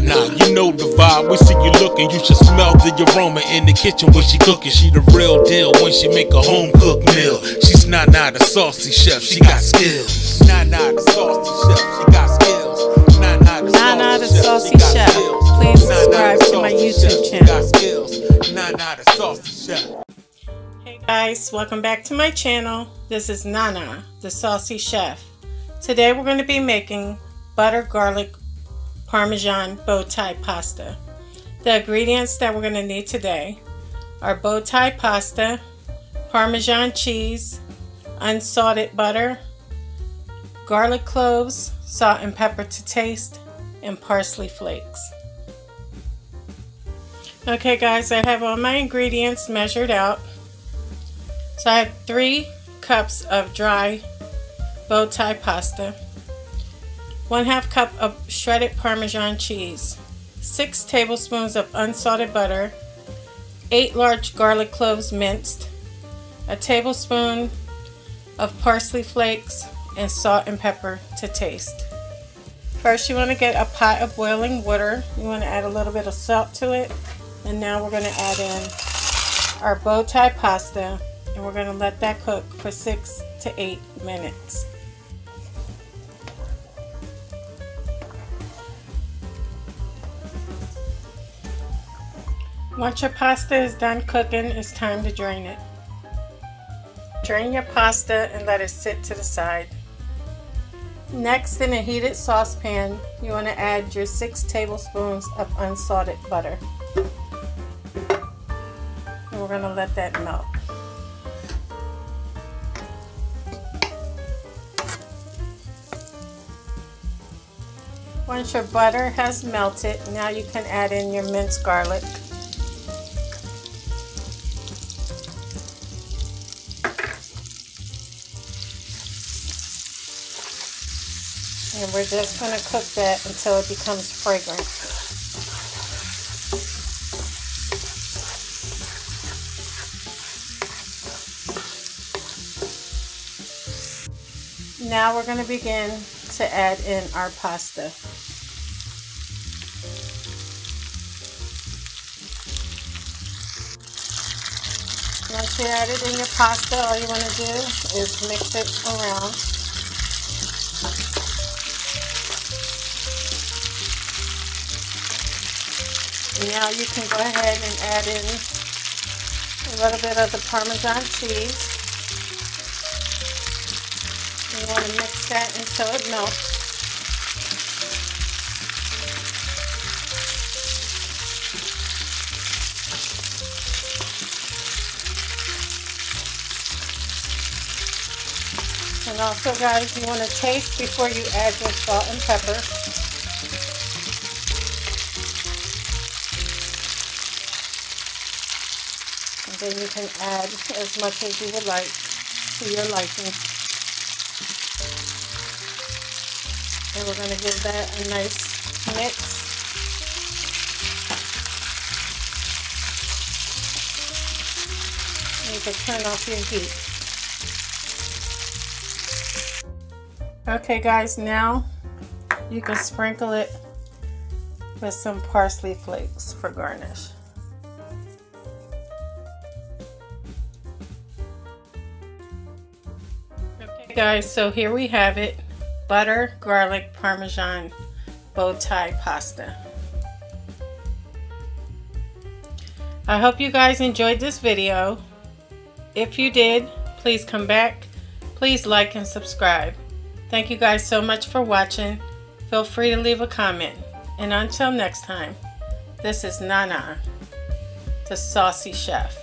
Nana, you know the vibe. We see you looking, you should smell the aroma in the kitchen when she cooking. She the real deal when she make a home cooked meal. She's Nana the saucy chef, she got skills. Nana the saucy chef, she got skills. Nana the Saucy Chef. Please subscribe to my YouTube channel. Nana the Saucy Chef. Hey guys, welcome back to my channel. This is Nana the Saucy Chef. Today we're going to be making butter garlic Parmesan Bowtie pasta. The ingredients that we're going to need today are Bowtie pasta, Parmesan cheese, unsalted butter, garlic cloves, salt and pepper to taste, and parsley flakes. Okay guys, I have all my ingredients measured out. So I have 3 cups of dry Bowtie pasta, 1/2 cup of shredded Parmesan cheese, 6 tablespoons of unsalted butter, 8 large garlic cloves minced, a tablespoon of parsley flakes, and salt and pepper to taste. First, you want to get a pot of boiling water. You want to add a little bit of salt to it, and now we're going to add in our Bowtie pasta, and we're going to let that cook for 6 to 8 minutes. Once your pasta is done cooking, it's time to drain it. Drain your pasta and let it sit to the side. Next, in a heated saucepan, you want to add your 6 tablespoons of unsalted butter. And we're going to let that melt. Once your butter has melted, now you can add in your minced garlic. And we're just going to cook that until it becomes fragrant. Now we're going to begin to add in our pasta. Once you add it in your pasta, all you want to do is mix it around. Now you can go ahead and add in a little bit of the Parmesan cheese. You want to mix that until it melts. And also guys, you want to taste before you add your salt and pepper. Then you can add as much as you would like to your liking. And we're going to give that a nice mix. And you can turn off your heat. Okay guys, now you can sprinkle it with some parsley flakes for garnish. Guys, so here we have it, butter garlic Parmesan Bowtie pasta. I hope you guys enjoyed this video. If you did, please come back, please like and subscribe. Thank you guys so much for watching. Feel free to leave a comment, and until next time, this is Nana the Saucy Chef.